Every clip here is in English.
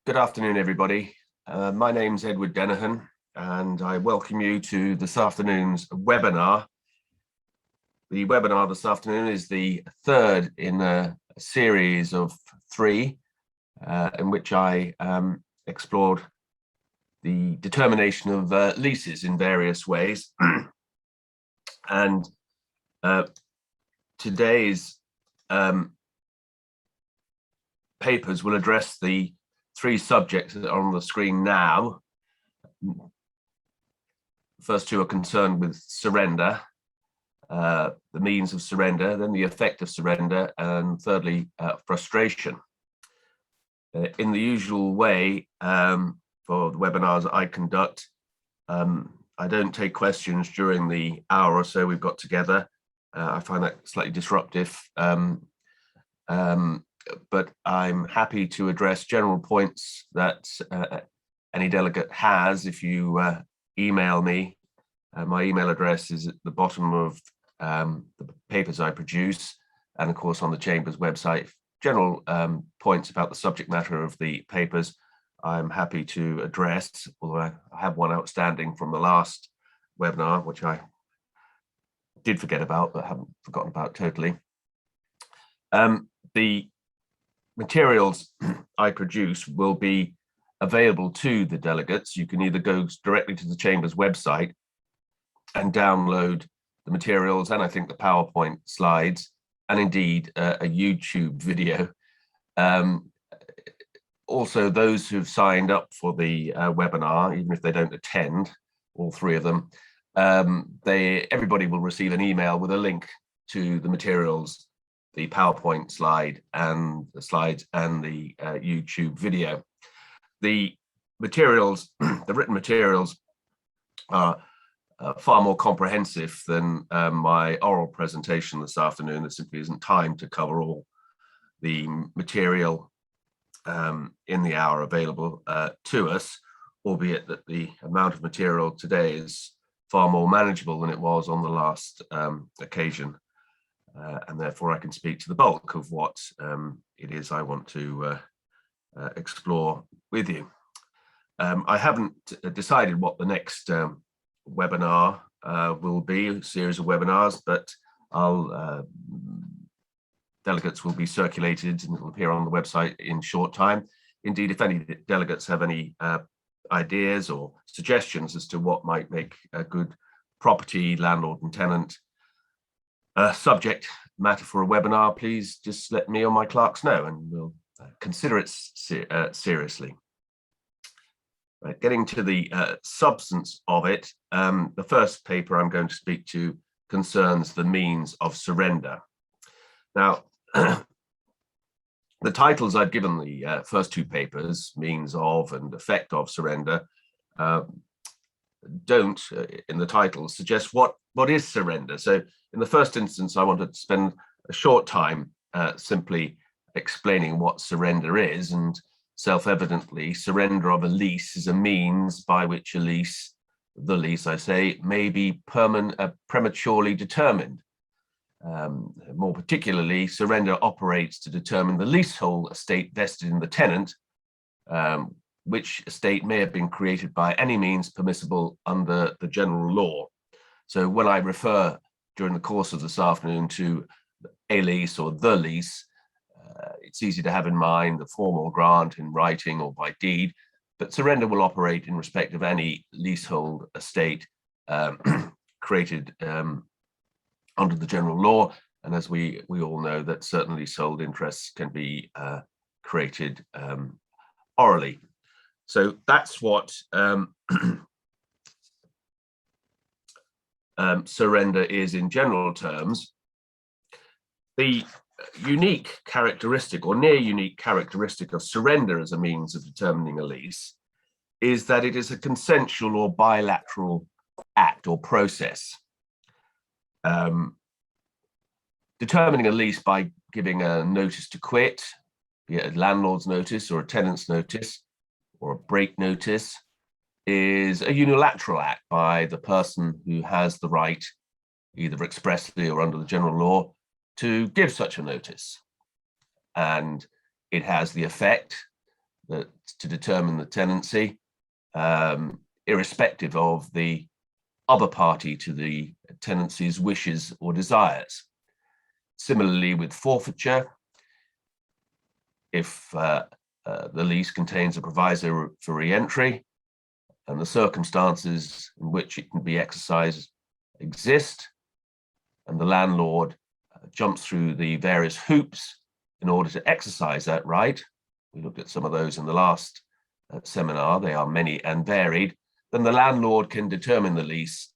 Good afternoon, everybody. My name's Edward Denehan, and I welcome you to this afternoon's webinar. The webinar this afternoon is the third in a series of three in which I explored the determination of leases in various ways. And today's papers will address the three subjects that are on the screen now. The first two are concerned with surrender, the means of surrender, then the effect of surrender, and thirdly, frustration. In the usual way for the webinars I conduct, I don't take questions during the hour or so we've got together. I find that slightly disruptive. But I'm happy to address general points that any delegate has if you email me. My email address is at the bottom of the papers I produce, and of course on the Chamber's website. General points about the subject matter of the papers I'm happy to address, although I have one outstanding from the last webinar, which I did forget about, but haven't forgotten about totally. The materials I produce will be available to the delegates. You can either go directly to the Chamber's website and download the materials, and I think the PowerPoint slides, and indeed a YouTube video. Also, those who've signed up for the webinar, even if they don't attend, all three of them, everybody will receive an email with a link to the materials, the PowerPoint slide and the slides and the YouTube video. The materials, the written materials, are far more comprehensive than my oral presentation this afternoon. There simply isn't time to cover all the material in the hour available to us, albeit that the amount of material today is far more manageable than it was on the last occasion. And therefore I can speak to the bulk of what it is I want to explore with you. I haven't decided what the next webinar will be, a series of webinars, but delegates will be circulated and it will appear on the website in short time. Indeed, if any delegates have any ideas or suggestions as to what might make a good property, landlord and tenant subject matter for a webinar, please just let me or my clerks know and we'll consider it seriously. Right, getting to the substance of it, the first paper I'm going to speak to concerns the means of surrender. Now, the titles I've given the first two papers, means of and effect of surrender, don't, in the titles, suggest what is surrender. So in the first instance, I wanted to spend a short time simply explaining what surrender is, and self-evidently, surrender of a lease is a means by which a lease, the lease I say, may be prematurely determined. More particularly, surrender operates to determine the leasehold estate vested in the tenant, which estate may have been created by any means permissible under the general law. So when I refer during the course of this afternoon to a lease or the lease, it's easy to have in mind the formal grant in writing or by deed, but surrender will operate in respect of any leasehold estate created under the general law. And as we all know, that certain leasehold interests can be created orally. So that's what surrender is in general terms. The unique characteristic or near unique characteristic of surrender as a means of determining a lease is that it is a consensual or bilateral act or process. Determining a lease by giving a notice to quit, be it a landlord's notice or a tenant's notice or a break notice, is a unilateral act by the person who has the right, either expressly or under the general law, to give such a notice. And it has the effect to determine the tenancy, irrespective of the other party to the tenancy's wishes or desires. Similarly, with forfeiture, if the lease contains a proviso for re-entry and the circumstances in which it can be exercised exist, and the landlord jumps through the various hoops in order to exercise that right, we looked at some of those in the last seminar, they are many and varied, then the landlord can determine the lease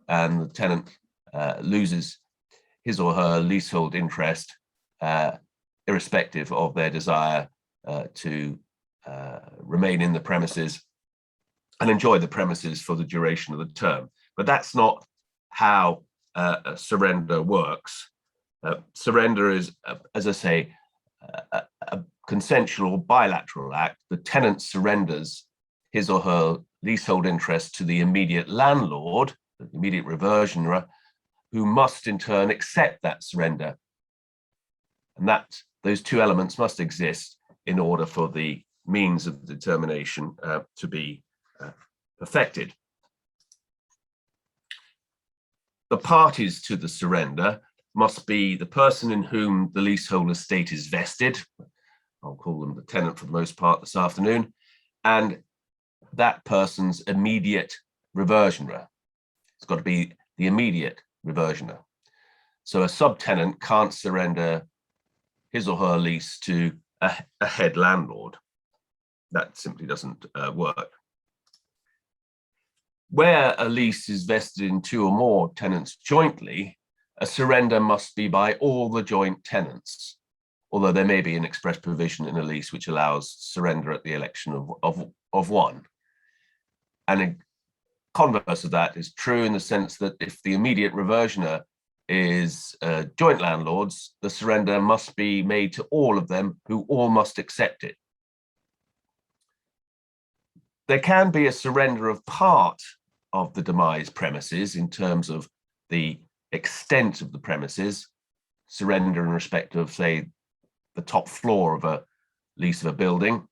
and the tenant loses his or her leasehold interest, irrespective of their desire to remain in the premises and enjoy the premises for the duration of the term. But that's not how surrender works. Surrender is, as I say, a consensual bilateral act. The tenant surrenders his or her leasehold interest to the immediate landlord, the immediate reversioner, who must in turn accept that surrender. And those two elements must exist in order for the means of determination to be perfected. The parties to the surrender must be the person in whom the leasehold estate is vested. I'll call them the tenant for the most part this afternoon, and that person's immediate reversioner. It's got to be the immediate reversioner. So a subtenant can't surrender his or her lease to a head landlord. That simply doesn't work. Where a lease is vested in two or more tenants jointly, a surrender must be by all the joint tenants, although there may be an express provision in a lease which allows surrender at the election of one. And a converse of that is true in the sense that if the immediate reversioner is joint landlords, the surrender must be made to all of them, who all must accept it. There can be a surrender of part of the demised premises in terms of the extent of the premises, surrender in respect of, say, the top floor of a lease of a building,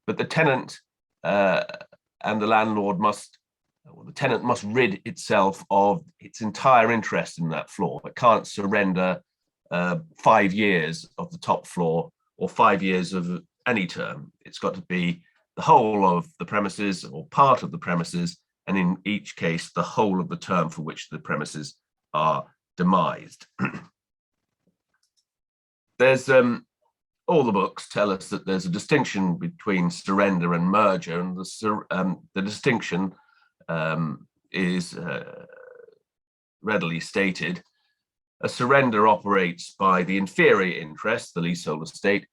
but the tenant and the landlord must, or the tenant must rid itself of its entire interest in that floor. It can't surrender 5 years of the top floor or 5 years of any term. It's got to be the whole of the premises or part of the premises, and in each case, the whole of the term for which the premises are demised. There's all the books tell us that there's a distinction between surrender and merger, and the distinction is readily stated. A surrender operates by the inferior interest, the leasehold estate,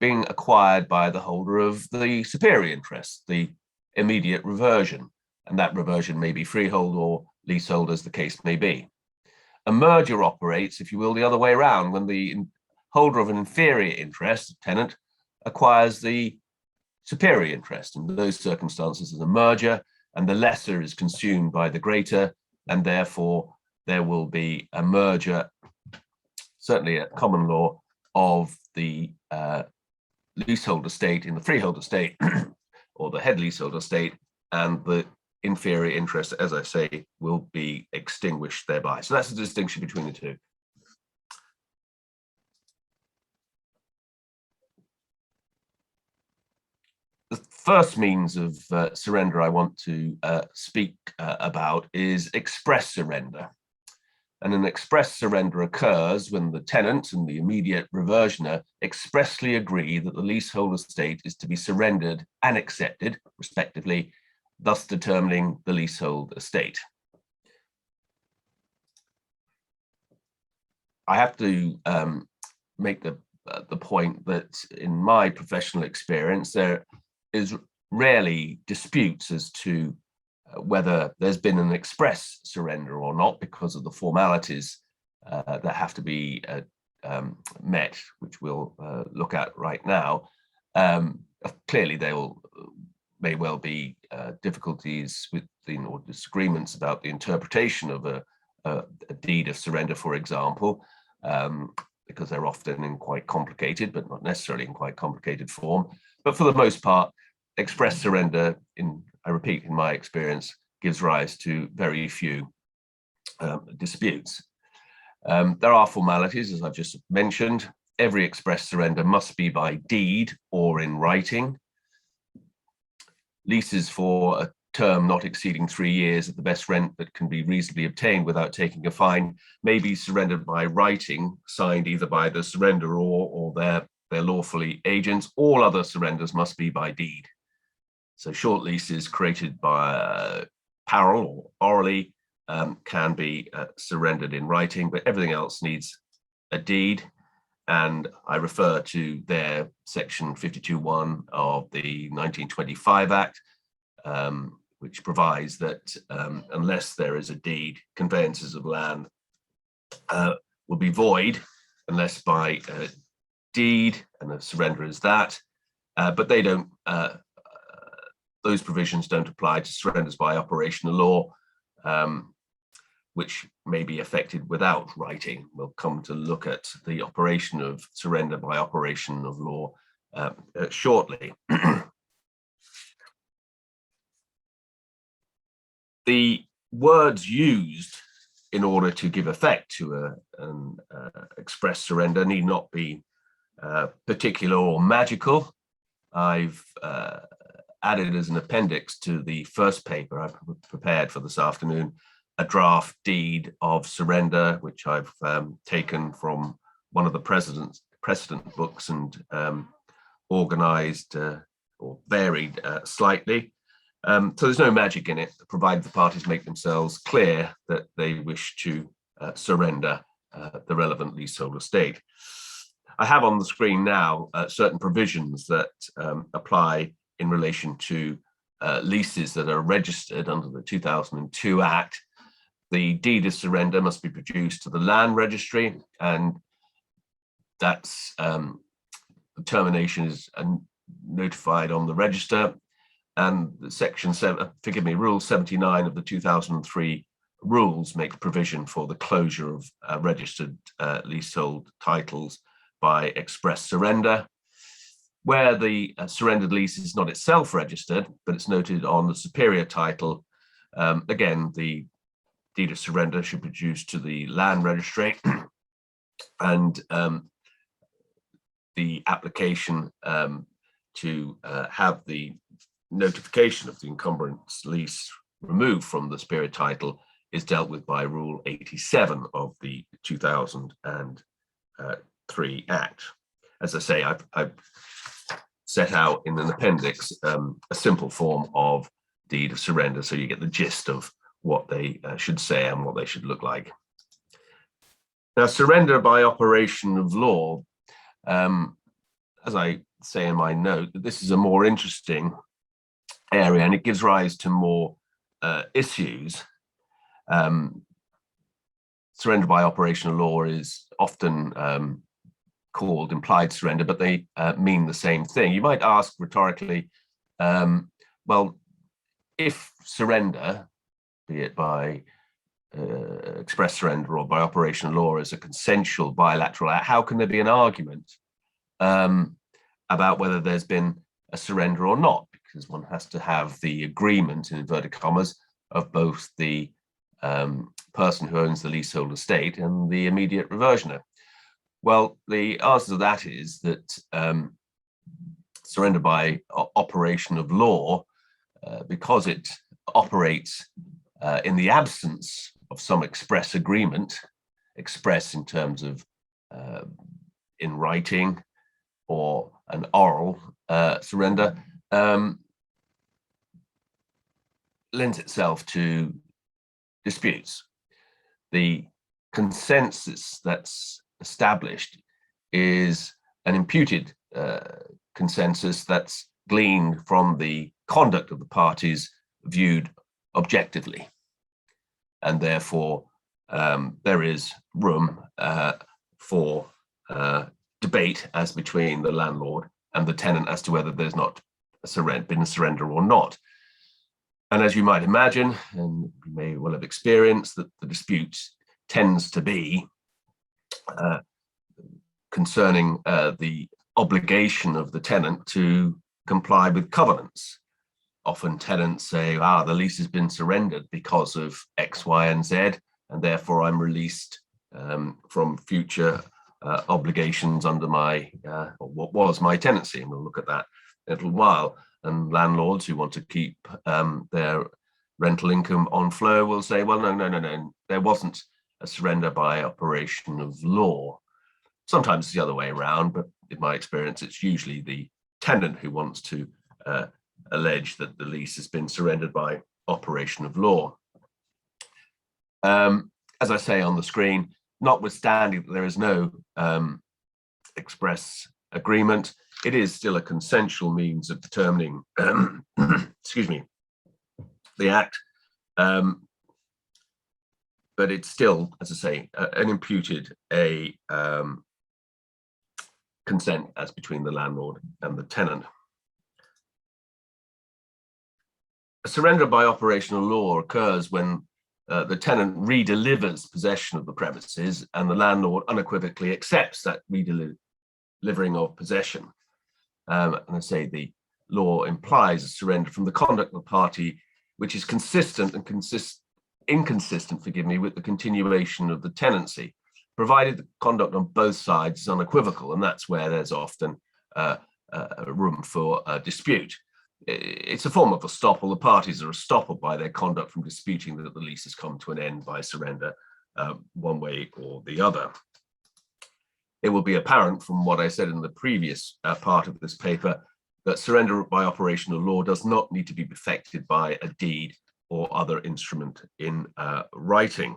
being acquired by the holder of the superior interest, the immediate reversion, and that reversion may be freehold or leasehold, as the case may be. A merger operates, if you will, the other way around, when the holder of an inferior interest, tenant, acquires the superior interest. In those circumstances, there's a merger, and the lesser is consumed by the greater, and therefore there will be a merger, certainly at common law, of the leasehold estate in the freehold estate or the head leasehold estate, and the inferior interest, as I say, will be extinguished thereby. So that's the distinction between the two. The first means of surrender I want to speak about is express surrender. And an express surrender occurs when the tenant and the immediate reversioner expressly agree that the leasehold estate is to be surrendered and accepted, respectively, thus determining the leasehold estate. I have to make the point that in my professional experience, there is rarely disputes as to whether there's been an express surrender or not, because of the formalities that have to be met, which we'll look at right now. Clearly, there may well be difficulties or disagreements about the interpretation of a deed of surrender, for example. because they're often in quite complicated, but not necessarily in quite complicated form. But for the most part, express surrender, I repeat, in my experience, gives rise to very few disputes. There are formalities, as I've just mentioned. Every express surrender must be by deed or in writing. Leases for a term not exceeding 3 years at the best rent that can be reasonably obtained without taking a fine may be surrendered by writing, signed either by the surrenderer or their lawfully agents. All other surrenders must be by deed. So short leases created by parallel or orally can be surrendered in writing, but everything else needs a deed. And I refer to their section 52(1) of the 1925 Act, which provides that unless there is a deed, conveyances of land will be void unless by deed, and the surrender is that. But they don't. Those provisions don't apply to surrenders by operation of law, which may be effected without writing. We'll come to look at the operation of surrender by operation of law shortly. The words used in order to give effect to an express surrender need not be particular or magical. I've added as an appendix to the first paper I've prepared for this afternoon a draft deed of surrender, which I've taken from one of the precedent books and organized or varied slightly. So there's no magic in it, provided the parties make themselves clear that they wish to surrender the relevant leasehold estate. I have on the screen now certain provisions that apply in relation to leases that are registered under the 2002 Act. The deed of surrender must be produced to the land registry, and that's termination is notified on the register. And section 7, Rule 79 of the 2003 rules make provision for the closure of registered leasehold titles by express surrender. Where the surrendered lease is not itself registered, but it's noted on the superior title, again, the deed of surrender should be produced to the land registry, and the application to have the notification of the encumbrance lease removed from the superior title is dealt with by Rule 87 of the 2003 Act. As I say, I've set out in an appendix a simple form of deed of surrender, so you get the gist of what they should say and what they should look like. Now, surrender by operation of law, as I say in my note, that this is a more interesting area and it gives rise to more issues. Surrender by operation of law is often called implied surrender, but they mean the same thing. You might ask rhetorically, well, if surrender, be it by express surrender or by operation of law, is a consensual bilateral act, how can there be an argument about whether there's been a surrender or not? Because one has to have the agreement, in inverted commas, of both the person who owns the leasehold estate and the immediate reversioner. Well, the answer to that is that surrender by operation of law, because it operates in the absence of some express agreement, express in terms of in writing or an oral surrender, lends itself to disputes. The consensus that's established is an imputed consensus that's gleaned from the conduct of the parties viewed objectively. And therefore, there is room for debate as between the landlord and the tenant as to whether there's not been a surrender or not. And as you might imagine, and you may well have experienced, that the dispute tends to be concerning the obligation of the tenant to comply with covenants. Often tenants say, the lease has been surrendered because of X, Y, and Z, and therefore I'm released from future obligations under my, or what was my tenancy. And we'll look at that in a little while. And landlords who want to keep their rental income on flow will say, well, no, there wasn't a surrender by operation of law. Sometimes it's the other way around, but in my experience, it's usually the tenant who wants to allege that the lease has been surrendered by operation of law. As I say on the screen, notwithstanding that there is no express agreement, it is still a consensual means of determining, excuse me, the act. But it's still, as I say, an imputed consent as between the landlord and the tenant. A surrender by operational law occurs when the tenant redelivers possession of the premises and the landlord unequivocally accepts that redelivering of possession. And I say the law implies a surrender from the conduct of the party, which is consistent and inconsistent, with the continuation of the tenancy, provided the conduct on both sides is unequivocal, and that's where there's often room for dispute. It's a form of estoppel. The parties are estoppel by their conduct from disputing that the lease has come to an end by surrender one way or the other. It will be apparent from what I said in the previous part of this paper that surrender by operation of law does not need to be perfected by a deed or other instrument in writing.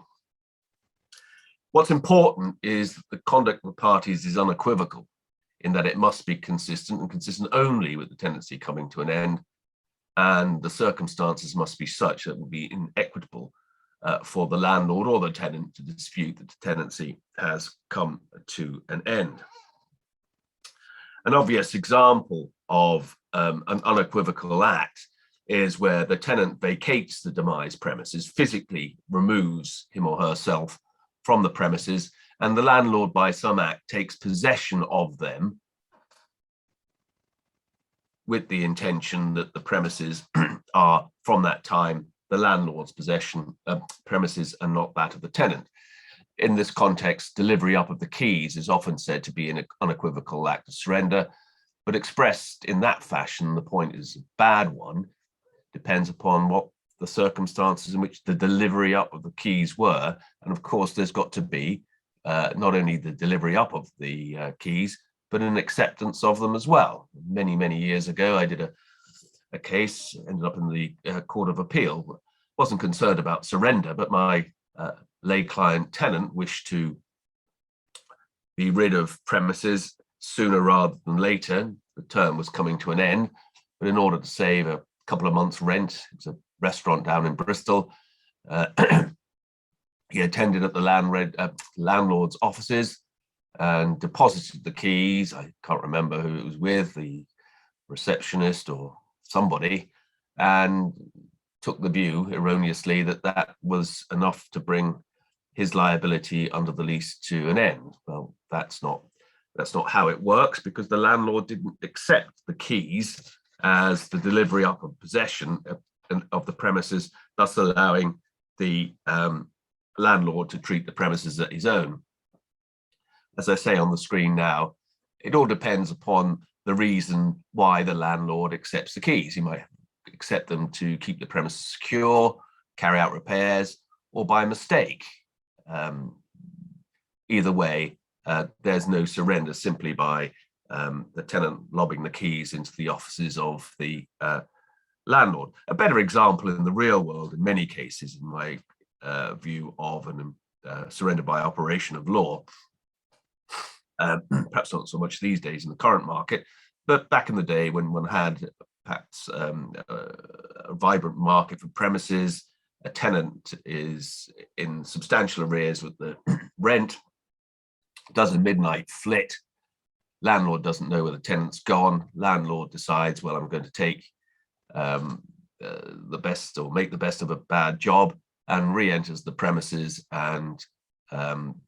What's important is that the conduct of the parties is unequivocal, in that it must be consistent and consistent only with the tenancy coming to an end, and the circumstances must be such that it will be inequitable for the landlord or the tenant to dispute that the tenancy has come to an end. An obvious example of an unequivocal act is where the tenant vacates the demised premises, physically removes him or herself from the premises, and the landlord by some act takes possession of them with the intention that the premises are from that time the landlord's possession premises and not that of the tenant. In this context, delivery up of the keys is often said to be an unequivocal act of surrender, but expressed in that fashion, the point is a bad one. Depends upon what the circumstances in which the delivery up of the keys were. And of course, there's got to be not only the delivery up of the keys, but an acceptance of them as well. Many, many years ago, I did a case, ended up in the Court of Appeal. Wasn't concerned about surrender, but my lay client tenant wished to be rid of premises sooner rather than later. The term was coming to an end, but in order to save a couple of months' rent, it's a restaurant down in Bristol, he attended at the landlord's offices and deposited the keys. I can't remember who it was with, the receptionist or somebody, and took the view erroneously that that was enough to bring his liability under the lease to an end. Well, that's not how it works, because the landlord didn't accept the keys as the delivery up of possession of the premises, thus allowing the landlord to treat the premises as his own. As I say on the screen now, it all depends upon the reason why the landlord accepts the keys. He might accept them to keep the premises secure, carry out repairs, or by mistake. Either way, there's no surrender simply by the tenant lobbing the keys into the offices of the landlord. A better example in the real world, in many cases, in my view, of an surrender by operation of law, perhaps not so much these days in the current market, but back in the day when one had perhaps a vibrant market for premises, a tenant is in substantial arrears with the rent, does a midnight flit, landlord doesn't know where the tenant's gone, landlord decides, well, I'm going to take the best, or make the best of a bad job, and re-enters the premises and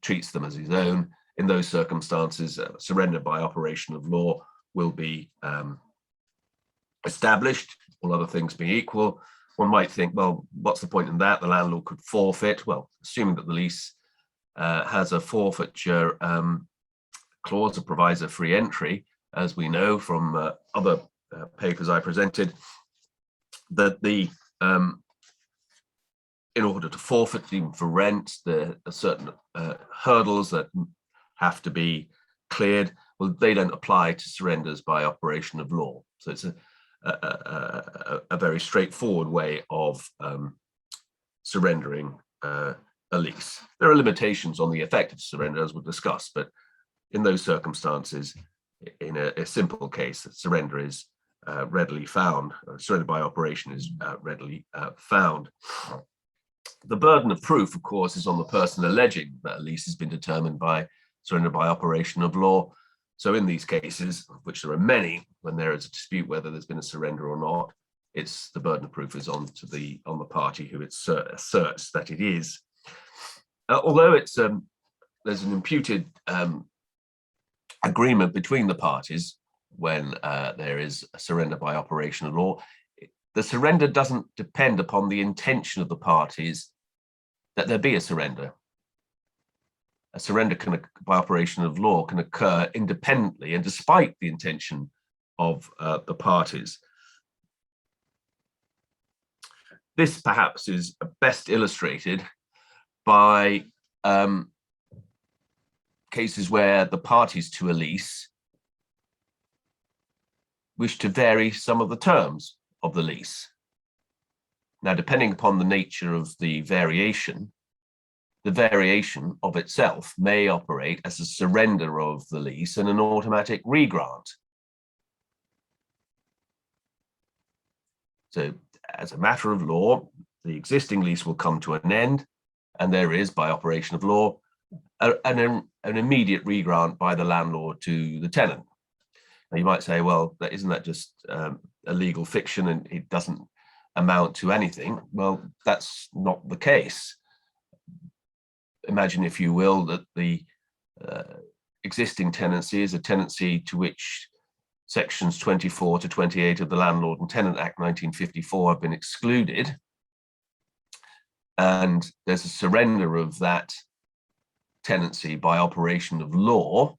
treats them as his own, in those circumstances, surrender by operation of law will be established, all other things being equal. One might think, well, what's the point in that? The landlord could forfeit. Well, assuming that the lease has a forfeiture clause that provides a free entry, as we know from other papers I presented, that the in order to forfeit, even for rent, there are certain hurdles that have to be cleared. Well, they don't apply to surrenders by operation of law. So it's a very straightforward way of surrendering a lease. There are limitations on the effect of surrender, as we'll discuss, but in those circumstances, in a simple case, surrender is readily found, surrender by operation is readily found. The burden of proof, of course, is on the person alleging that a lease has been determined by surrender by operation of law. So in these cases, of which there are many, when there is a dispute whether there's been a surrender or not, it's the burden of proof is on the party who asserts that it is. Although it's there's an imputed agreement between the parties when there is a surrender by operation of law, the surrender doesn't depend upon the intention of the parties that there be a surrender. A surrender by operation of law can occur independently and despite the intention of the parties. This perhaps is best illustrated by cases where the parties to a lease wish to vary some of the terms of the lease. Now, depending upon the nature of the variation of itself may operate as a surrender of the lease and an automatic regrant. So, as a matter of law, the existing lease will come to an end, and there is, by operation of law, an immediate regrant by the landlord to the tenant. Now, you might say, well, isn't that just a legal fiction and it doesn't amount to anything? Well, that's not the case. Imagine, if you will, that the existing tenancy is a tenancy to which sections 24 to 28 of the Landlord and Tenant Act 1954 have been excluded, and there's a surrender of that tenancy by operation of law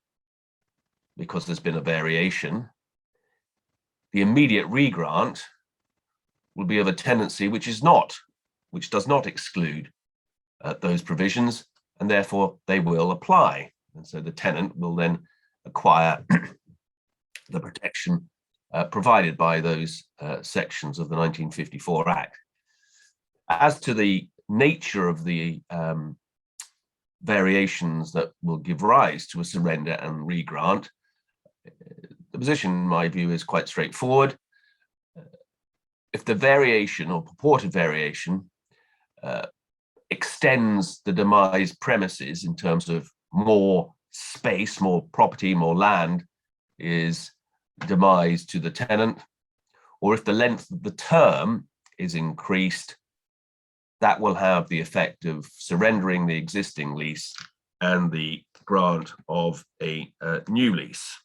because there's been a variation. The immediate regrant will be of a tenancy which does not exclude those provisions, and therefore they will apply. And so the tenant will then acquire the protection provided by those sections of the 1954 Act. As to the nature of the variations that will give rise to a surrender and regrant, the position, in my view, is quite straightforward. If the variation or purported variation extends the demise premises in terms of more space, more property, more land is demised to the tenant, or if the length of the term is increased, that will have the effect of surrendering the existing lease and the grant of a new lease.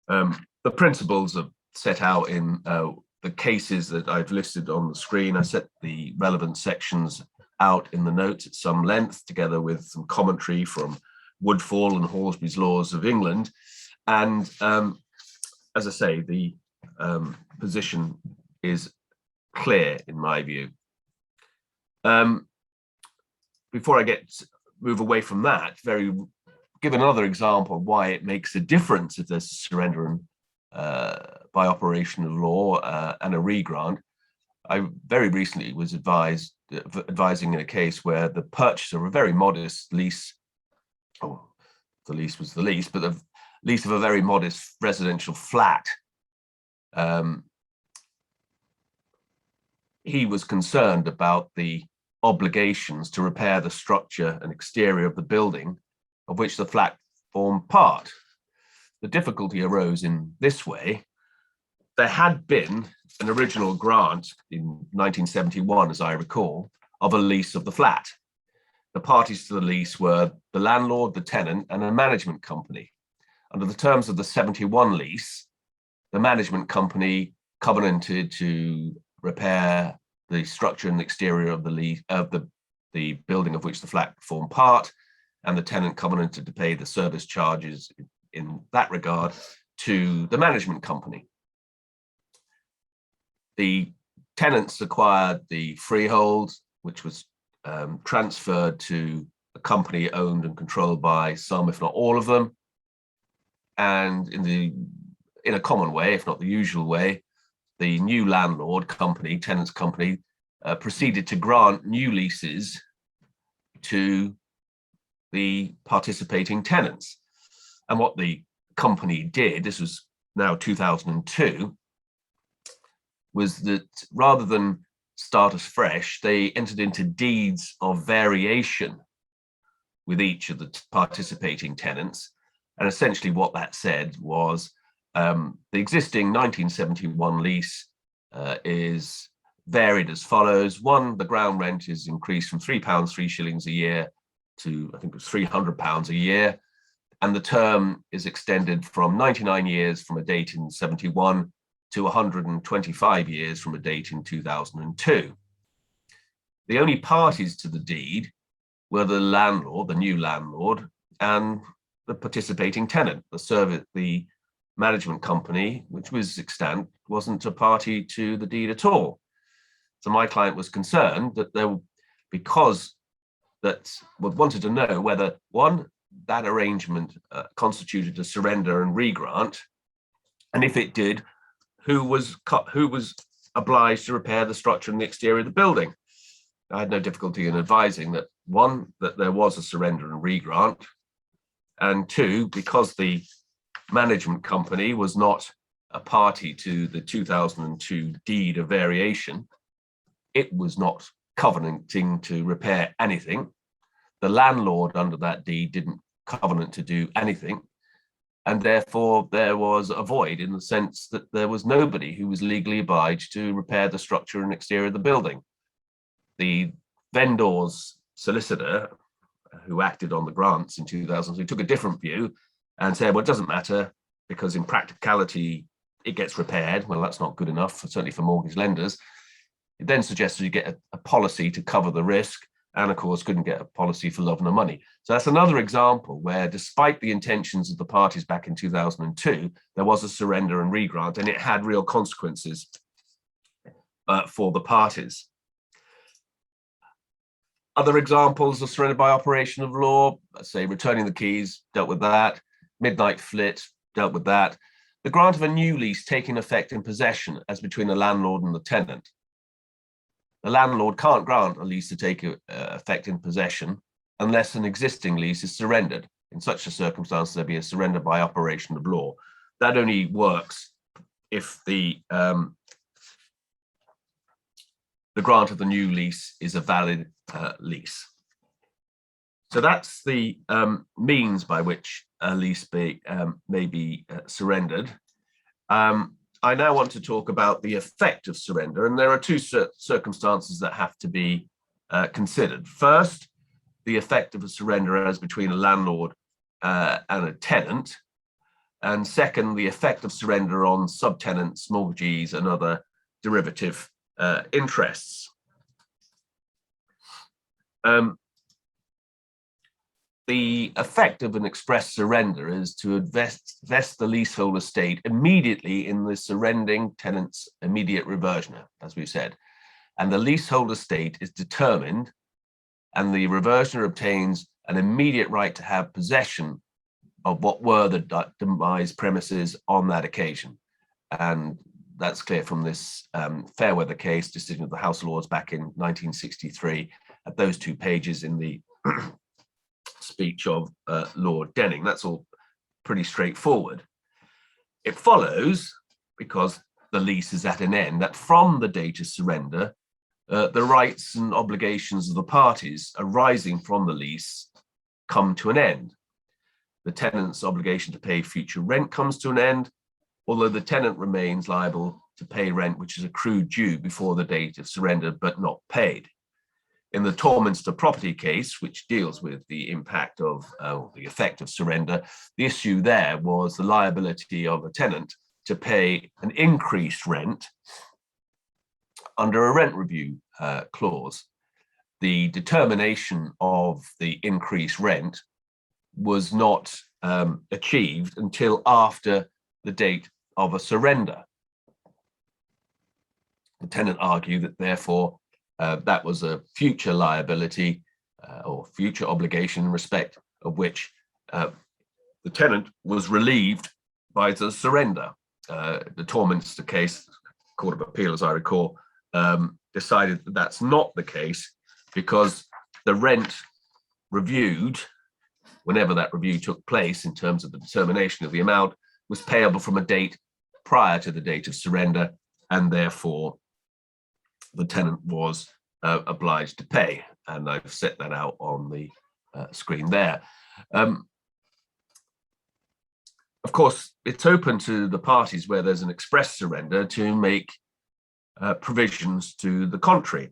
The principles are set out in the cases that I've listed on the screen. I set the relevant sections out in the notes at some length, together with some commentary from Woodfall and Horsby's Laws of England. And as I say, the position is clear in my view. Before I move away from that, give another example of why it makes a difference if there's a surrender by operation of law and a regrant. I very recently was advising in a case where the purchaser of a very modest lease, the lease was the lease, but the lease of a very modest residential flat, he was concerned about the obligations to repair the structure and exterior of the building of which the flat formed part. The difficulty arose in this way. There had been an original grant in 1971, as I recall, of a lease of the flat. the parties to the lease were the landlord, the tenant, and a management company. Under the terms of the 71 lease, the management company covenanted to repair the structure and exterior of the lease, of the building of which the flat formed part, and the tenant covenanted to pay the service charges in that regard to the management company. The tenants acquired the freehold, which was transferred to a company owned and controlled by some, if not all of them. And in a common way, if not the usual way, the new landlord company, tenants company, proceeded to grant new leases to the participating tenants. And what the company did, this was now 2002, was that rather than start as fresh, they entered into deeds of variation with each of the participating tenants. And essentially what that said was the existing 1971 lease is varied as follows. One, the ground rent is increased from £3, 3 shillings a year to, I think it was £300 a year. And the term is extended from 99 years from a date in 71 to 125 years from a date in 2002. The only parties to the deed were the landlord, the new landlord, and the participating tenant. The management company, which was extant, wasn't a party to the deed at all. So my client was concerned that wanted to know whether, one, that arrangement constituted a surrender and regrant, and if it did, who was obliged to repair the structure and the exterior of the building. I had no difficulty in advising that, one, that there was a surrender and regrant, and two, because the management company was not a party to the 2002 deed of variation, it was not covenanting to repair anything. The landlord under that deed didn't covenant to do anything. And therefore there was a void in the sense that there was nobody who was legally obliged to repair the structure and exterior of the building. The vendor's solicitor, who acted on the grants in 2002, took a different view and said, well, it doesn't matter because in practicality, it gets repaired. Well, that's not good enough, certainly for mortgage lenders. It then suggested you get a policy to cover the risk, and of course couldn't get a policy for love nor money. So that's another example where, despite the intentions of the parties back in 2002, there was a surrender and regrant, and it had real consequences for the parties. Other examples of surrender by operation of law, let's say returning the keys, dealt with that. Midnight flit, dealt with that. The grant of a new lease taking effect in possession as between the landlord and the tenant. The landlord can't grant a lease to take effect in possession unless an existing lease is surrendered. In such a circumstance, there'd be a surrender by operation of law. That only works if the grant of the new lease is a valid lease. So that's the means by which a lease may be surrendered. I now want to talk about the effect of surrender, and there are two circumstances that have to be considered. First, the effect of a surrender as between a landlord and a tenant, and second, the effect of surrender on subtenants, mortgagees, and other derivative interests. The effect of an express surrender is to vest the leasehold estate immediately in the surrendering tenant's immediate reversioner, as we've said. And the leasehold estate is determined, and the reversioner obtains an immediate right to have possession of what were the demised premises on that occasion. And that's clear from this Fairweather case, decision of the House of Lords back in 1963, at those 2 pages in the speech of Lord Denning. That's all pretty straightforward. It follows, because the lease is at an end, that from the date of surrender, the rights and obligations of the parties arising from the lease come to an end. The tenant's obligation to pay future rent comes to an end, although the tenant remains liable to pay rent which is accrued due before the date of surrender but not paid. In the Torminster property case, which deals with the impact of the effect of surrender, the issue there was the liability of a tenant to pay an increased rent under a rent review clause. The determination of the increased rent was not achieved until after the date of a surrender. The tenant argued that therefore that was a future liability or future obligation in respect of which the tenant was relieved by the surrender. The Torminster case, Court of Appeal, as I recall, decided that that's not the case because the rent reviewed, whenever that review took place in terms of the determination of the amount, was payable from a date prior to the date of surrender, and therefore the tenant was obliged to pay. And I've set that out on the screen there. Of course, it's open to the parties where there's an express surrender to make provisions to the contrary.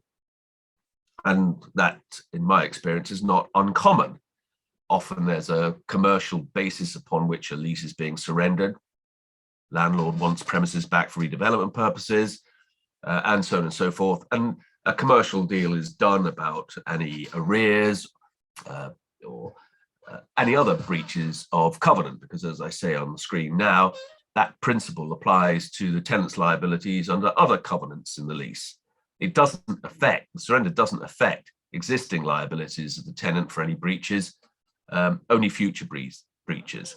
And that, in my experience, is not uncommon. Often there's a commercial basis upon which a lease is being surrendered. Landlord wants premises back for redevelopment purposes, and so on and so forth. And a commercial deal is done about any arrears or any other breaches of covenant, because as I say on the screen now, that principle applies to the tenant's liabilities under other covenants in the lease. It doesn't affect, the surrender doesn't affect existing liabilities of the tenant for any breaches, only future breaches.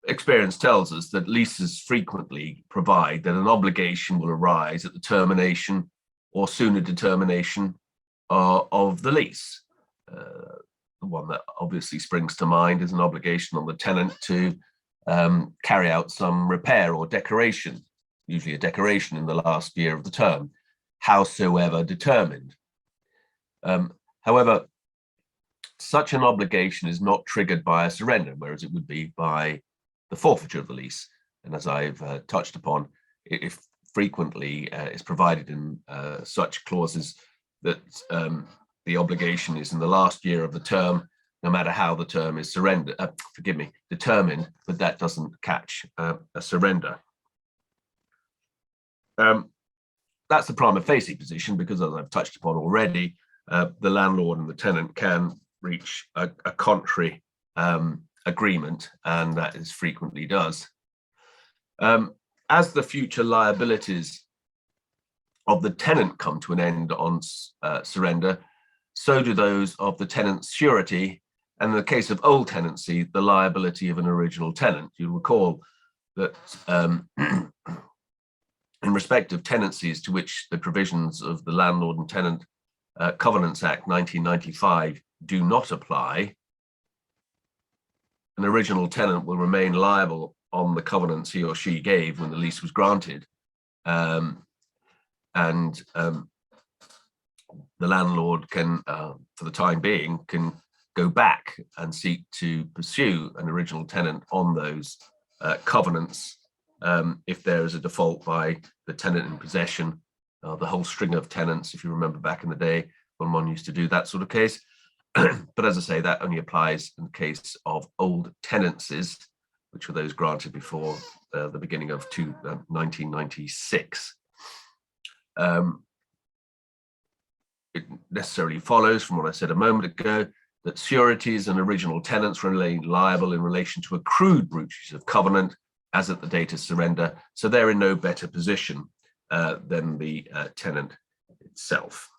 Experience tells us that leases frequently provide that an obligation will arise at the termination or sooner determination of the lease. The one that obviously springs to mind is an obligation on the tenant to carry out some repair or decoration, usually a decoration in the last year of the term, howsoever determined. However, such an obligation is not triggered by a surrender, whereas it would be by the forfeiture of the lease. And as I've touched upon, if frequently is provided in such clauses that the obligation is in the last year of the term, no matter how the term is determined, but that doesn't catch a surrender. That's the prima facie position, because as I've touched upon already, the landlord and the tenant can reach a contrary agreement, and that is frequently does. As the future liabilities of the tenant come to an end on surrender, so do those of the tenant's surety, and in the case of old tenancy, the liability of an original tenant. You'll recall that in respect of tenancies to which the provisions of the Landlord and Tenant Covenants Act 1995 do not apply, an original tenant will remain liable on the covenants he or she gave when the lease was granted. The landlord can, for the time being, can go back and seek to pursue an original tenant on those covenants if there is a default by the tenant in possession, the whole string of tenants, if you remember back in the day when one used to do that sort of case. But as I say, that only applies in the case of old tenancies, which were those granted before the beginning of 1996. It necessarily follows from what I said a moment ago that sureties and original tenants remain liable in relation to accrued breaches of covenant as at the date of surrender, so they're in no better position than the tenant itself.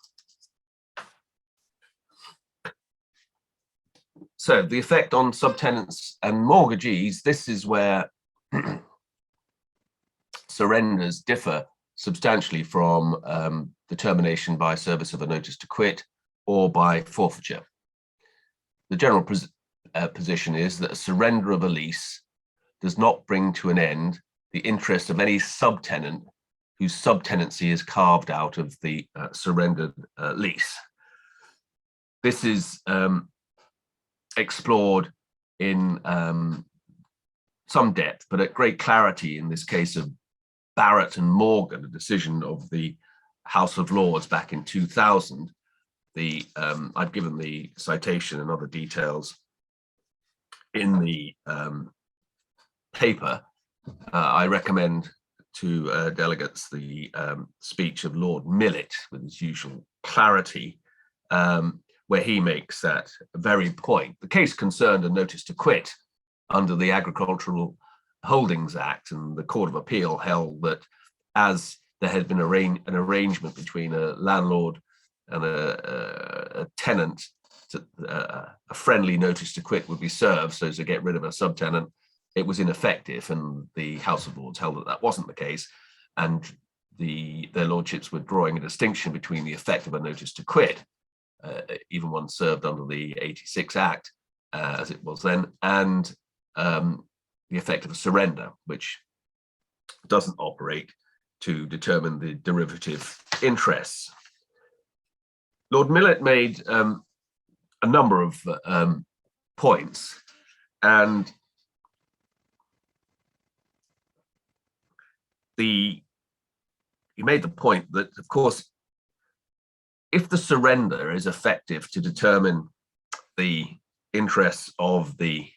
So the effect on subtenants and mortgagees, this is where surrenders differ substantially from determination by service of a notice to quit or by forfeiture. The general position is that a surrender of a lease does not bring to an end the interest of any subtenant whose subtenancy is carved out of the surrendered lease. This is explored in some depth, but at great clarity in this case of Barrett and Morgan, a decision of the House of Lords back in 2000. I've given the citation and other details in the paper. I recommend to delegates the speech of Lord Millett with his usual clarity, where he makes that very point. The case concerned a notice to quit under the Agricultural Holdings Act, and the Court of Appeal held that as there had been an arrangement between a landlord and a tenant, a friendly notice to quit would be served so as to get rid of a subtenant, it was ineffective, and the House of Lords held that that wasn't the case, and their lordships were drawing a distinction between the effect of a notice to quit, even one served under the 86 Act, as it was then, and the effect of a surrender, which doesn't operate to determine the derivative interests. Lord Millett made a number of points, and he made the point that, of course, if the surrender is effective to determine the interests of the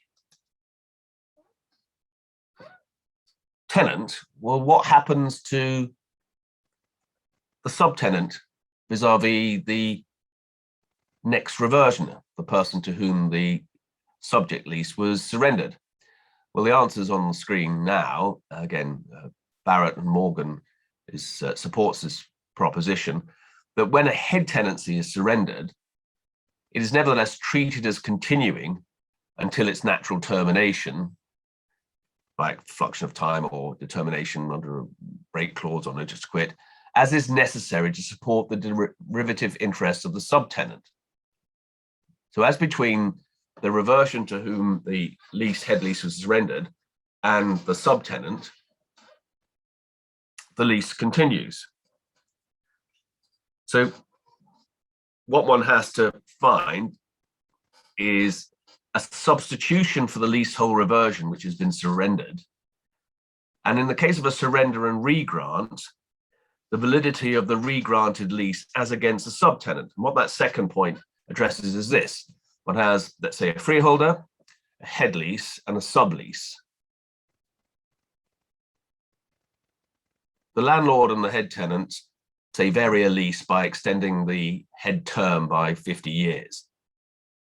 tenant, well, what happens to the subtenant vis-a-vis the next reversioner, the person to whom the subject lease was surrendered? Well, the answer's on the screen now. Again, Barrett and Morgan supports this proposition that when a head tenancy is surrendered, it is nevertheless treated as continuing until its natural termination, like fluxion of time or determination under a break clause or notice to quit, as is necessary to support the derivative interests of the subtenant. So as between the reversion to whom the head lease was surrendered and the subtenant, the lease continues. So what one has to find is a substitution for the leasehold reversion which has been surrendered. And in the case of a surrender and regrant, the validity of the regranted lease as against the subtenant. And what that second point addresses is this. One has, let's say, a freeholder, a head lease, and a sublease. The landlord and the head tenant, say, vary a lease by extending the head term by 50 years.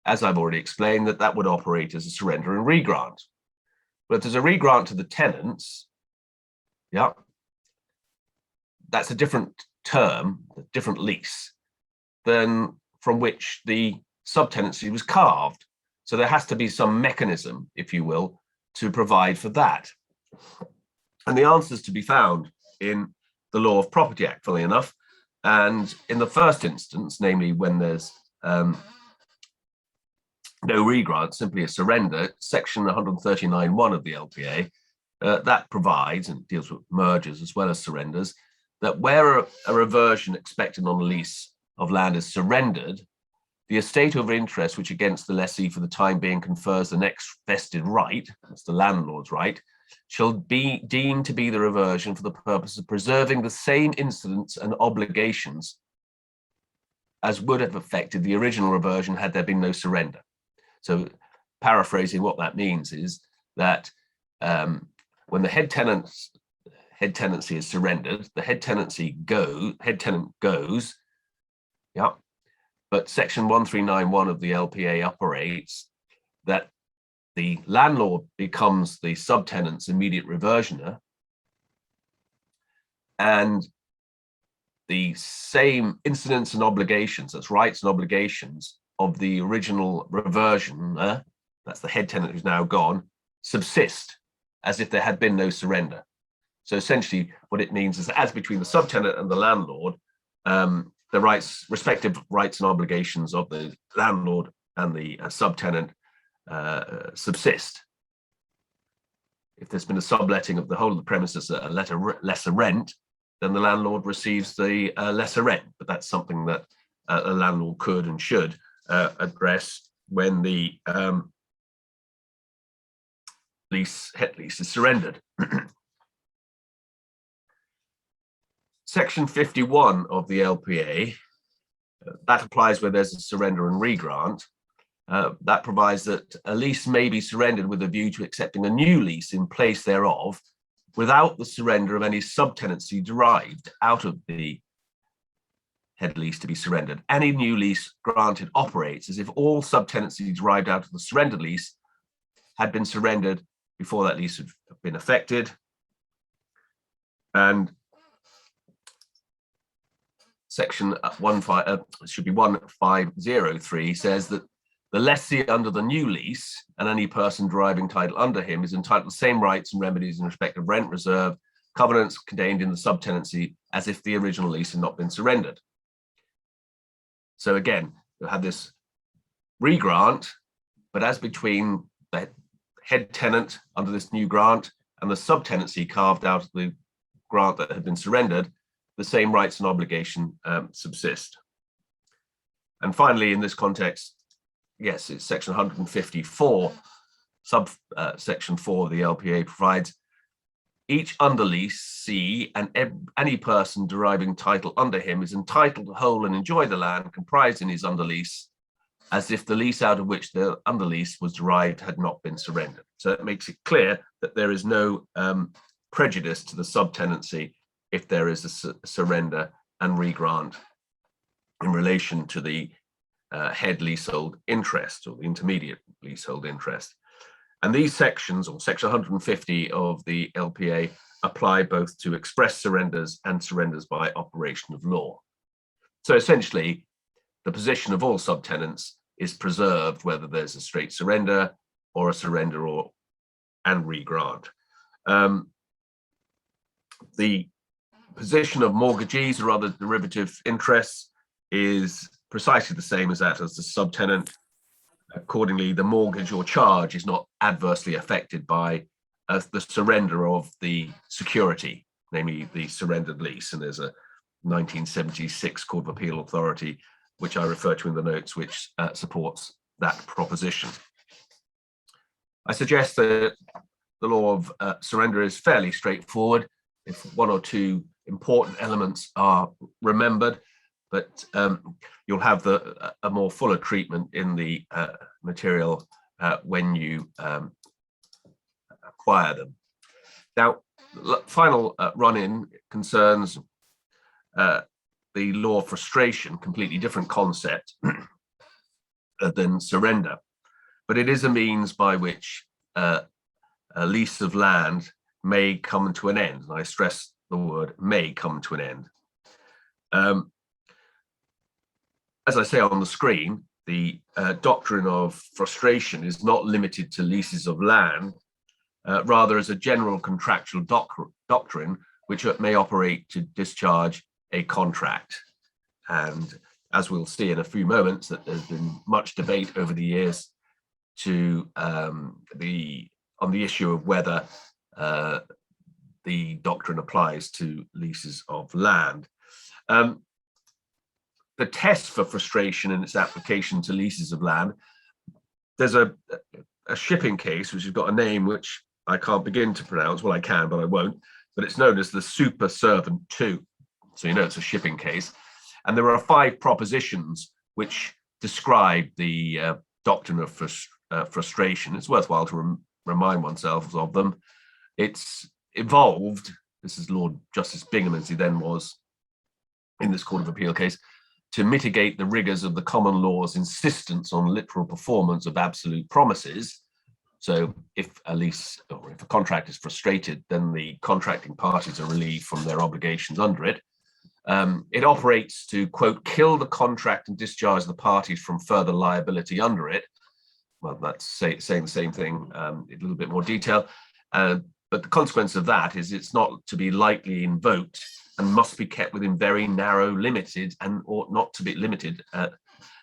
As I've already explained, that would operate as a surrender and regrant. But if there's a regrant to the tenants, yeah, that's a different term, a different lease than from which the subtenancy was carved. So there has to be some mechanism, if you will, to provide for that. And the answer's to be found in the Law of Property Act, funnily enough. And in the first instance, namely when there's no regrant, simply a surrender, section 139(1) of the LPA, that provides, and deals with mergers as well as surrenders, that where a reversion expected on a lease of land is surrendered, the estate over interest which against the lessee for the time being confers the next vested right, that's the landlord's right, shall be deemed to be the reversion for the purpose of preserving the same incidents and obligations as would have affected the original reversion had there been no surrender. So paraphrasing, what that means is that when the head tenancy is surrendered, the head tenant goes, yeah, but section 1391 of the LPA operates that the landlord becomes the subtenant's immediate reversioner, and the same incidents and obligations, that's rights and obligations of the original reversion, that's the head tenant who's now gone, subsist as if there had been no surrender. So essentially what it means is that as between the subtenant and the landlord, the respective rights and obligations of the landlord and the subtenant subsist. If there's been a subletting of the whole of the premises at a lesser rent, then the landlord receives the lesser rent. But that's something that a landlord could and should address when the head lease is surrendered. Section 51 of the LPA, that applies where there's a surrender and regrant. That provides that a lease may be surrendered with a view to accepting a new lease in place thereof without the surrender of any subtenancy derived out of the head lease to be surrendered. Any new lease granted operates as if all subtenancy derived out of the surrendered lease had been surrendered before that lease had been effected. And section 1503 says that the lessee under the new lease and any person deriving title under him is entitled to the same rights and remedies in respect of rent reserve, covenants contained in the subtenancy as if the original lease had not been surrendered. So again, you had this regrant, but as between the head tenant under this new grant and the subtenancy carved out of the grant that had been surrendered, the same rights and obligation subsist. And finally, in this context, yes, it's section 154, section 4 of the LPA provides each underleasee and any person deriving title under him is entitled to hold and enjoy the land comprised in his underlease as if the lease out of which the underlease was derived had not been surrendered. So it makes it clear that there is no prejudice to the subtenancy if there is a surrender and regrant in relation to the head leasehold interest or the intermediate leasehold interest. And these sections, or section 150 of the LPA, apply both to express surrenders and surrenders by operation of law. So essentially, the position of all subtenants is preserved whether there's a straight surrender or a surrender and regrant. The position of mortgagees or other derivative interests is precisely the same as that as the subtenant. Accordingly, the mortgage or charge is not adversely affected by the surrender of the security, namely the surrendered lease. And there's a 1976 Court of Appeal authority, which I refer to in the notes, which supports that proposition. I suggest that the law of surrender is fairly straightforward if one or two important elements are remembered, but you'll have a more fuller treatment in the material when you acquire them. Now, the final run-in concerns the law of frustration, completely different concept than surrender, but it is a means by which a lease of land may come to an end. And I stress the word may come to an end. As I say on the screen, the doctrine of frustration is not limited to leases of land, rather as a general contractual doctrine which may operate to discharge a contract. And as we'll see in a few moments, that there's been much debate over the years on the issue of whether the doctrine applies to leases of land. The test for frustration and its application to leases of land, there's a shipping case which has got a name which I can't begin to pronounce. Well, I can, but I won't. But it's known as the Super Servant 2. So you know it's a shipping case. And there are 5 propositions which describe the doctrine of frustration. It's worthwhile to remind oneself of them. It's evolved, this is Lord Justice Bingham as he then was in this Court of Appeal case, to mitigate the rigors of the common law's insistence on literal performance of absolute promises. So if a lease or if a contract is frustrated, then the contracting parties are relieved from their obligations under it. It operates to, quote, kill the contract and discharge the parties from further liability under it. Well, that's saying the same thing in a little bit more detail. But the consequence of that is it's not to be lightly invoked and must be kept within very narrow, limited, and ought not to be limited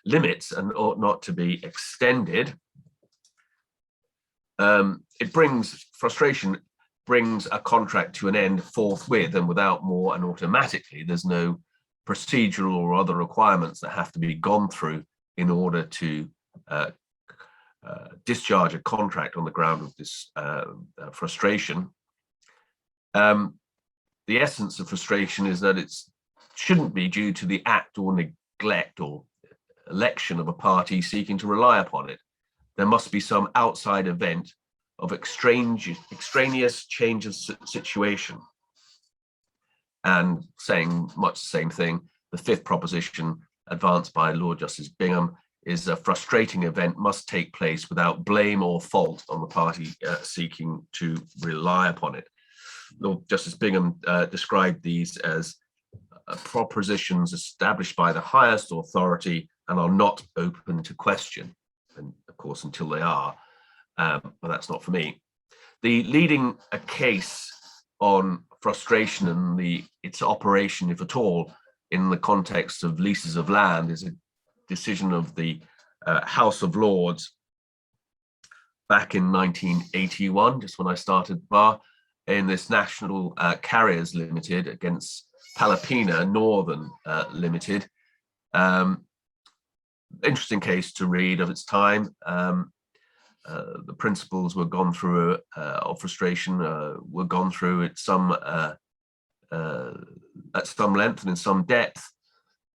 limits and ought not to be extended. Frustration brings a contract to an end forthwith and without more and automatically. There's no procedural or other requirements that have to be gone through in order to discharge a contract on the ground of this frustration. The essence of frustration is that it shouldn't be due to the act or neglect or election of a party seeking to rely upon it. There must be some outside event of extraneous change of situation. And saying much the same thing, the fifth proposition advanced by Lord Justice Bingham is a frustrating event must take place without blame or fault on the party seeking to rely upon it. Lord Justice Bingham described these as propositions established by the highest authority and are not open to question. And of course, until they are, but that's not for me. The leading a case on frustration and its operation, if at all, in the context of leases of land is a decision of the House of Lords back in 1981, just when I started bar, in this National Carriers Limited against Palapina Northern Limited. Interesting case to read of its time. The principles were gone through of frustration were gone through at some length and in some depth.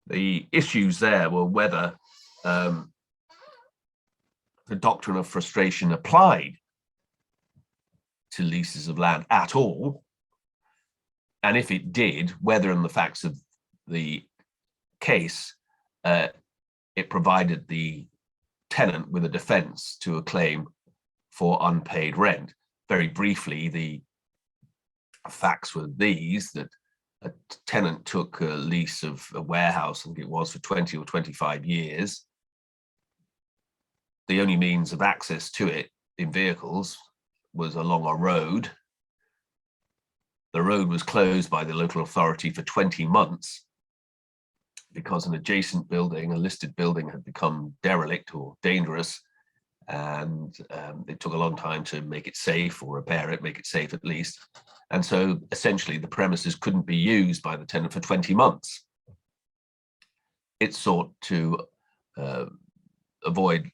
The issues there were whether the doctrine of frustration applied to leases of land at all, and if it did, whether in the facts of the case it provided the tenant with a defense to a claim for unpaid rent. Very briefly, the facts were these: that a tenant took a lease of a warehouse, I think it was, for 20 or 25 years. The only means of access to it in vehicles was along a road. The road was closed by the local authority for 20 months because an adjacent building, a listed building, had become derelict or dangerous, and it took a long time to make it safe or repair it, make it safe at least. And so essentially the premises couldn't be used by the tenant for 20 months. It sought to avoid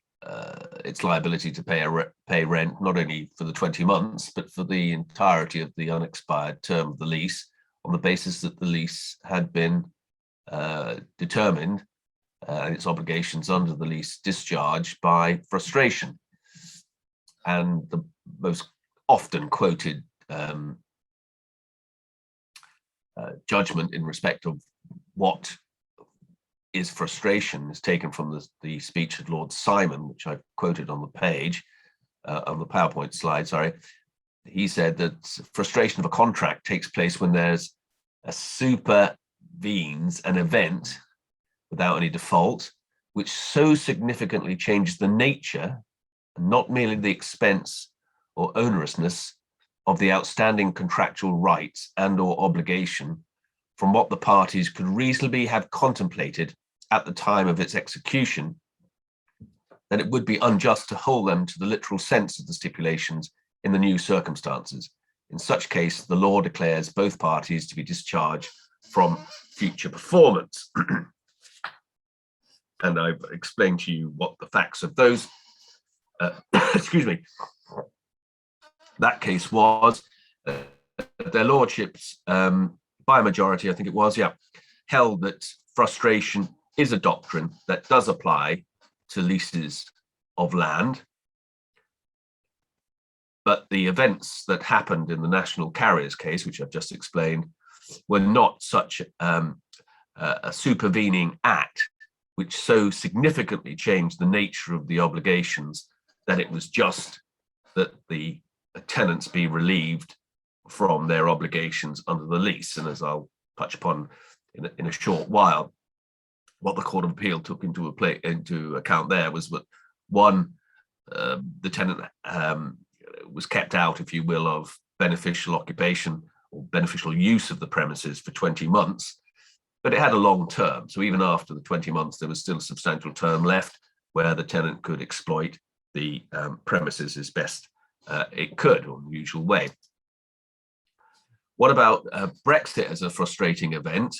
its liability to pay rent, not only for the 20 months, but for the entirety of the unexpired term of the lease, on the basis that the lease had been determined and its obligations under the lease discharged by frustration. And the most often quoted judgment in respect of what is frustration is taken from the speech of Lord Simon, which I quoted on the page, on the PowerPoint slide, sorry. He said that frustration of a contract takes place when there's a supervenes an event without any default, which so significantly changes the nature, and not merely the expense or onerousness, of the outstanding contractual rights and or obligation from what the parties could reasonably have contemplated at the time of its execution, that it would be unjust to hold them to the literal sense of the stipulations in the new circumstances. In such case, the law declares both parties to be discharged from future performance. And I've explained to you what the facts of those, excuse me, that case was. Their lordships, by a majority, I think it was, held that frustration is a doctrine that does apply to leases of land. But the events that happened in the National Carriers case, which I've just explained, were not such a supervening act which so significantly changed the nature of the obligations that it was just that the tenants be relieved from their obligations under the lease. And as I'll touch upon in a short while, what the Court of Appeal took into account there was that, one, the tenant was kept out, if you will, of beneficial occupation or beneficial use of the premises for 20 months, but it had a long term. So even after the 20 months, there was still a substantial term left where the tenant could exploit the premises as best it could, or in the usual way. What about Brexit as a frustrating event?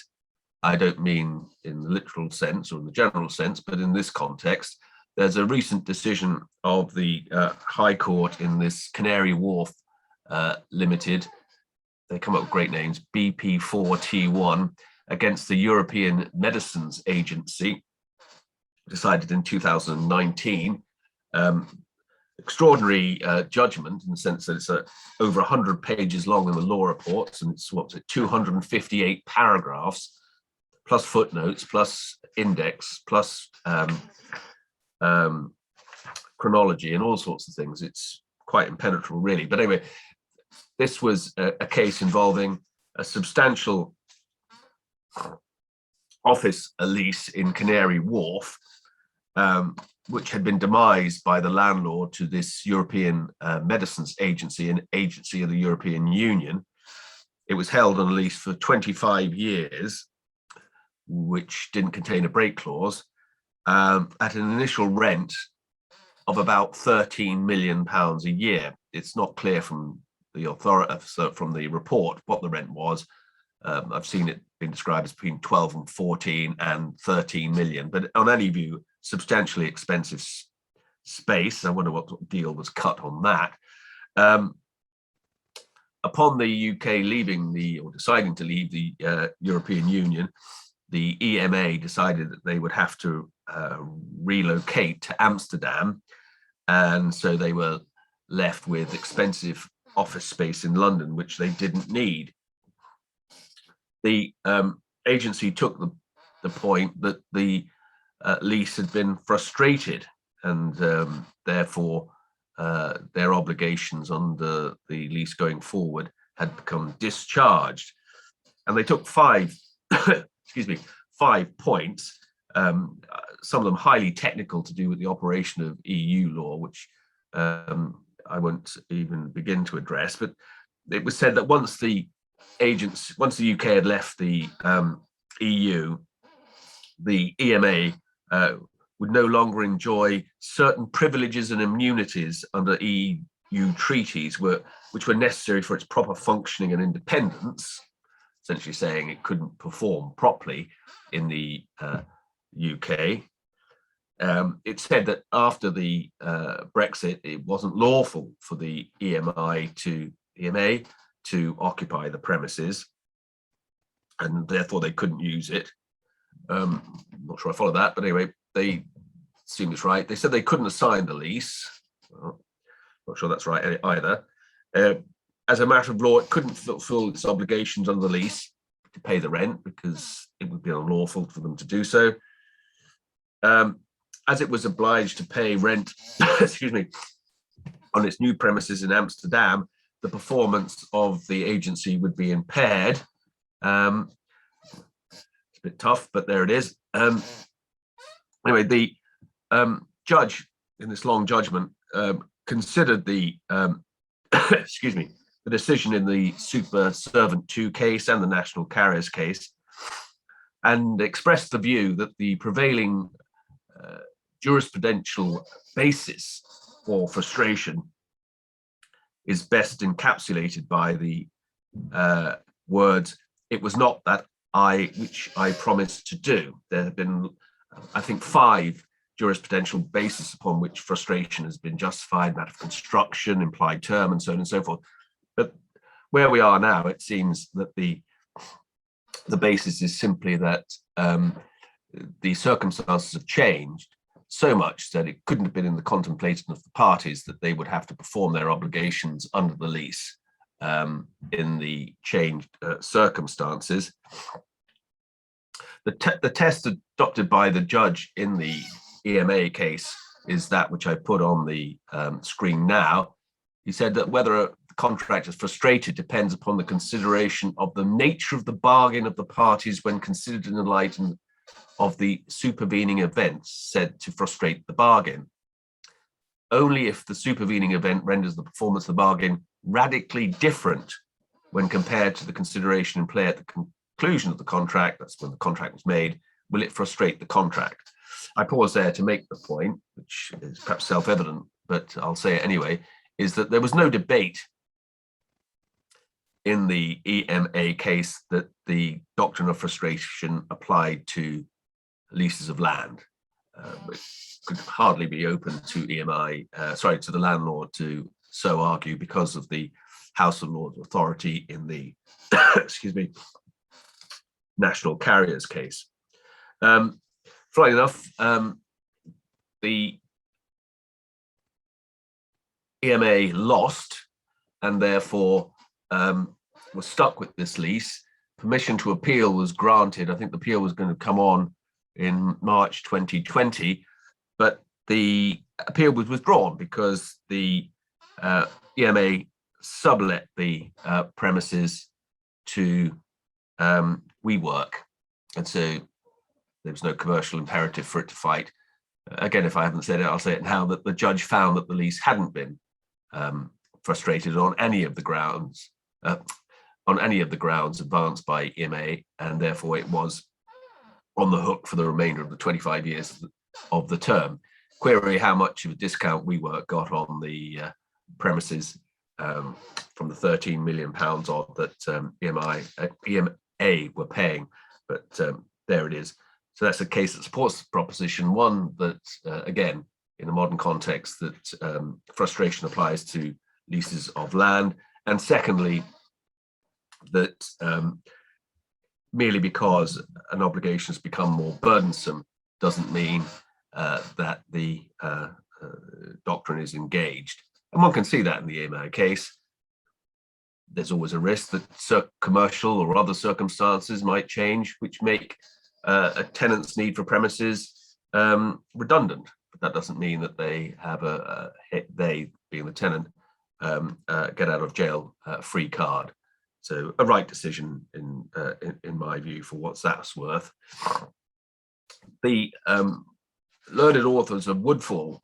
I don't mean in the literal sense or in the general sense, but in this context, there's a recent decision of the High Court in this Canary Wharf Limited. They come up with great names, BP4T1, against the European Medicines Agency, decided in 2019. Extraordinary judgment in the sense that it's over 100 pages long in the law reports, and it's 258 paragraphs, plus footnotes, plus index, plus chronology and all sorts of things. It's quite impenetrable, really. But anyway, this was a case involving a substantial office lease in Canary Wharf, which had been demised by the landlord to this European Medicines Agency, an agency of the European Union. It was held on a lease for 25 years, which didn't contain a break clause, at an initial rent of about £13 million a year. It's not clear from the from the report what the rent was. I've seen it being described as between 12 and 14 and 13 million, but on any view, substantially expensive space. I wonder what deal was cut on that. Upon the UK leaving or deciding to leave the European Union, the EMA decided that they would have to relocate to Amsterdam, and so they were left with expensive office space in London, which they didn't need. The agency took the point that the lease had been frustrated, and therefore their obligations under the lease going forward had become discharged. And they took five points, some of them highly technical to do with the operation of EU law, which I won't even begin to address. But it was said that once the UK had left the EU, the EMA would no longer enjoy certain privileges and immunities under EU treaties, which were necessary for its proper functioning and independence, essentially saying it couldn't perform properly in the UK. It said that after the Brexit, it wasn't lawful for the EMA to occupy the premises, and therefore they couldn't use it. I'm not sure I follow that, but anyway, they assume it's right. They said they couldn't assign the lease. Well, not sure that's right either. As a matter of law, it couldn't fulfill its obligations under the lease to pay the rent because it would be unlawful for them to do so. As it was obliged to pay rent, on its new premises in Amsterdam, the performance of the agency would be impaired. It's a bit tough, but there it is. Anyway, the judge in this long judgment considered the the decision in the Super Servant 2 case and the National Carriers case, and expressed the view that the prevailing jurisprudential basis for frustration is best encapsulated by the words, "It was not that which I promised to do." There have been, I think, 5 jurisprudential bases upon which frustration has been justified: matter of construction, implied term, and so on and so forth. But where we are now, it seems that the basis is simply that the circumstances have changed so much that it couldn't have been in the contemplation of the parties that they would have to perform their obligations under the lease in the changed circumstances. The test adopted by the judge in the EMA case is that which I put on the screen now. He said that whether a contract is frustrated depends upon the consideration of the nature of the bargain of the parties when considered in the light of the supervening events said to frustrate the bargain. Only if the supervening event renders the performance of the bargain radically different when compared to the consideration in play at the conclusion of the contract, that's when the contract was made, will it frustrate the contract. I pause there to make the point, which is perhaps self-evident, but I'll say it anyway, is that there was no debate in the EMA case that the doctrine of frustration applied to leases of land. it could hardly be open to to the landlord to so argue because of the House of Lords authority in the excuse me, national carriers case. Funnily enough, the EMA lost and therefore was stuck with this lease. Permission to appeal was granted. I think the appeal was going to come on in March 2020, but the appeal was withdrawn because the EMA sublet the premises to WeWork, and so there was no commercial imperative for it to fight. Again, if I haven't said it, I'll say it now, that the judge found that the lease hadn't been frustrated on any of the grounds advanced by EMA, and therefore it was on the hook for the remainder of the 25 years of the term. Query how much of a discount WeWork got on the premises from the £13 million odd that EMA were paying, but there it is. So that's a case that supports the proposition, one that, again, in the modern context, that frustration applies to leases of land, and secondly, that merely because an obligation has become more burdensome doesn't mean that the doctrine is engaged. And one can see that in the EMA case. There's always a risk that commercial or other circumstances might change, which make a tenant's need for premises redundant. But that doesn't mean that they have they, being the tenant, get out of jail free card. So a right decision in my view for what that's worth. The learned authors of Woodfall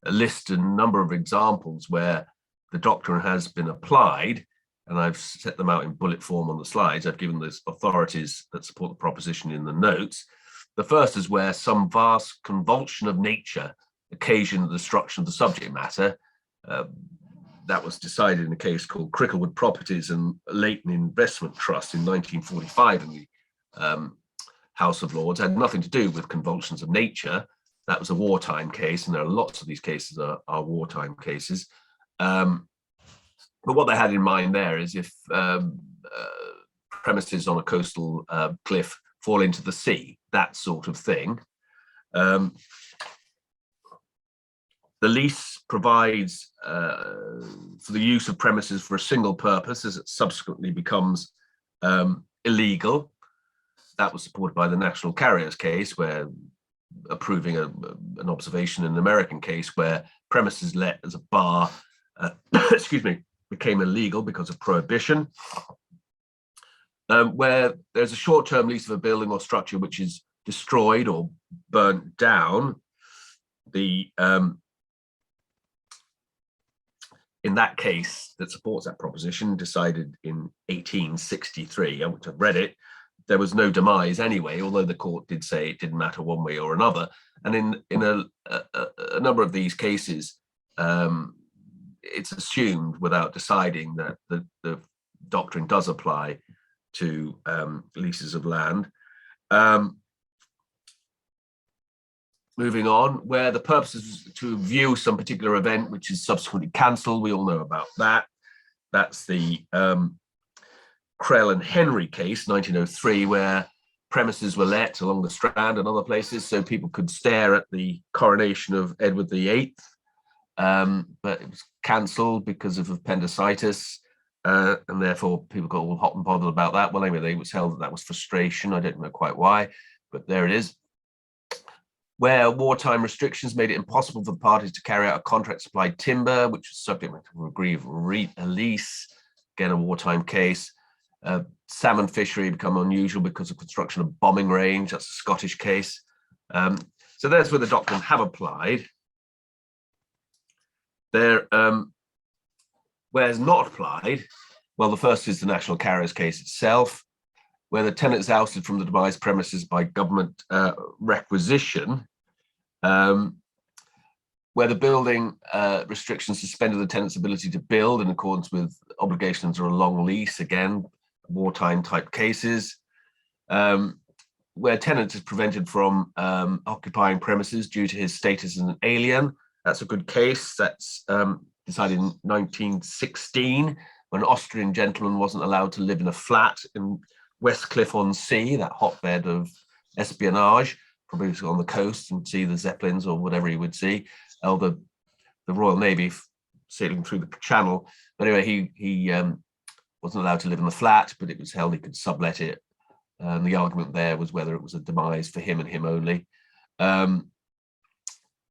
list a number of examples where the doctrine has been applied, and I've set them out in bullet form on the slides. I've given the authorities that support the proposition in the notes. The first is where some vast convulsion of nature occasioned the destruction of the subject matter. That was decided in a case called Cricklewood Properties and Leighton Investment Trust in 1945 in the House of Lords. It had nothing to do with convulsions of nature. That was a wartime case, and there are lots of these cases are wartime cases. But what they had in mind there is if premises on a coastal cliff fall into the sea, that sort of thing. The lease provides for the use of premises for a single purpose as it subsequently becomes illegal. That was supported by the national carriers case, where approving an observation in an American case where premises let as a bar became illegal because of prohibition. Where there's a short-term lease of a building or structure which is destroyed or burnt down, in that case that supports that proposition, decided in 1863, which I've read it, there was no demise anyway, although the court did say it didn't matter one way or another. And in a number of these cases, it's assumed without deciding that the doctrine does apply to leases of land. Moving on, where the purpose is to view some particular event which is subsequently cancelled. We all know about that. That's the Krell and Henry case, 1903, where premises were let along the Strand and other places so people could stare at the coronation of Edward VIII. But it was cancelled because of appendicitis, and therefore people got all hot and bothered about that. Well, anyway, it was held that was frustration. I don't know quite why, but there it is. Where wartime restrictions made it impossible for the parties to carry out a contract to supply timber, which was subject to aggrieved lease, again a wartime case. Salmon fishery become unusual because of construction of bombing range. That's a Scottish case. So there's where the doctrine have applied. There, where it's not applied, well, the first is the national carriers case itself, where the tenant is ousted from the demised premises by government requisition, where the building restrictions suspended the tenant's ability to build in accordance with obligations or a long lease, again, wartime type cases. where tenant is prevented from occupying premises due to his status as an alien. That's a good case. That's decided in 1916, when an Austrian gentleman wasn't allowed to live in a flat in Westcliff-on-Sea, that hotbed of espionage, probably on the coast and see the Zeppelins or whatever he would see, or the Royal Navy sailing through the Channel. But anyway, he wasn't allowed to live in the flat, but it was held he could sublet it. And the argument there was whether it was a demise for him and him only.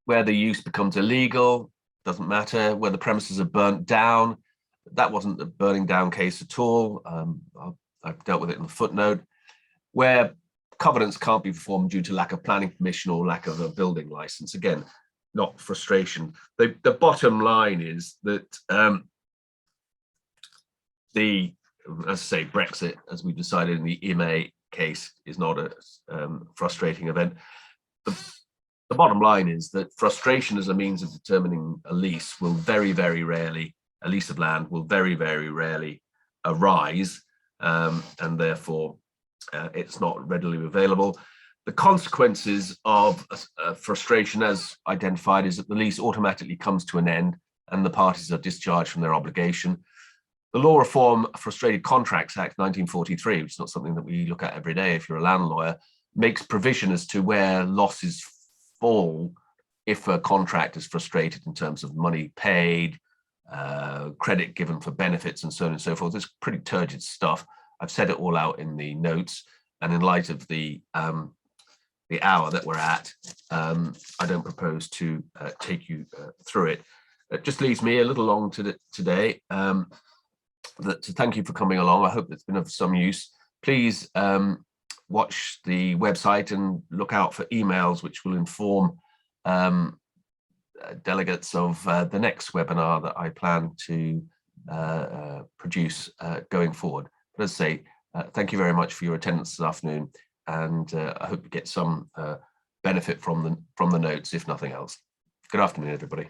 Where the use becomes illegal, doesn't matter. Where the premises are burnt down, that wasn't a burning down case at all. I've dealt with it in the footnote. Where covenants can't be performed due to lack of planning permission or lack of a building license, again, not frustration. The bottom line is that as I say, Brexit, as we decided in the IMA case, is not a frustrating event. The bottom line is that frustration as a means of determining a lease will very, very rarely, a lease of land will very, very rarely arise, and therefore it's not readily available. The consequences of frustration as identified is that the lease automatically comes to an end and the parties are discharged from their obligation. The Law Reform Frustrated Contracts Act 1943, which is not something that we look at every day if you're a land lawyer, makes provision as to where losses fall if a contract is frustrated in terms of money paid, credit given for benefits, and so on and so forth. It's pretty turgid stuff. I've set it all out in the notes, and in light of the hour that we're at, I don't propose to take you through it. It just leaves me a little long today. To thank you for coming along. I hope it's been of some use. Please watch the website and look out for emails which will inform delegates of the next webinar that I plan to produce going forward. But as I say, thank you very much for your attendance this afternoon, and I hope you get some benefit from the notes, if nothing else. Good afternoon, everybody.